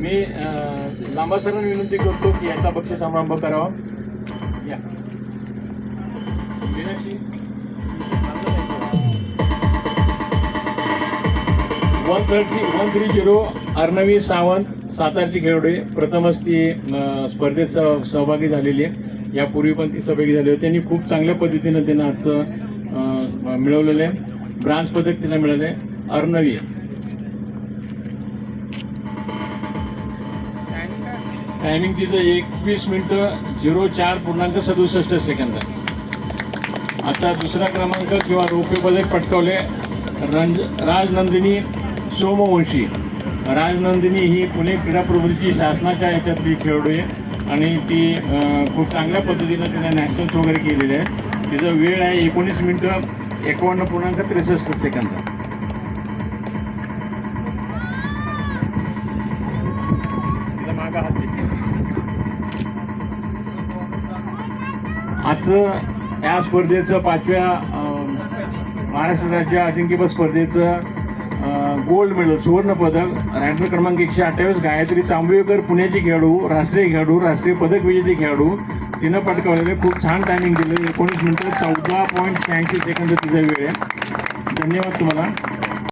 मी लांबा सरांना विनंती करतो की याचा बक्षीस समारंभ करावा. या 130 अर्णवी सावंत सातारची खेळाडू प्रथमच ती स्पर्धेत सहभागी झालेली आहे. यापूर्वी पण ती सहभागी झाली होती. त्यांनी खूप चांगल्या पद्धतीनं त्यांना आजचं मिळवलेलं आहे. ब्रांज पदक तिला मिळालं आहे. अर्णवी टायमिंग तिचं 21 मिनिटं 04.67 आता दुसरा क्रमांक किंवा रौप्य पदक पटकावले राजनंदिनी सोमवंशी. राजनंदिनी ही पुणे क्रीडा प्रबोधीची शासनाच्या याच्यातली खेळाडू आहे आणि ती खूप चांगल्या पद्धतीनं तिने नॅशनल्स वगैरे केलेले आहे. तिचा वेळ आहे 19 मिनिटं 51.63. आजचं या स्पर्धेचं 5व्या महाराष्ट्र राज्य अजिंक्यपद स्पर्धेचं गोल्ड मेडल सुवर्ण पदक रँक क्रमांक 128 गायत्री तांबवेकर पुण्याची खेळाडू राष्ट्रीय पदक विजेती खेळाडू तिनं पटकावलेले. खूप छान टायमिंग दिलं. 19 मिनिटं 14.86 तिचा वेळ आहे. धन्यवाद तुम्हाला.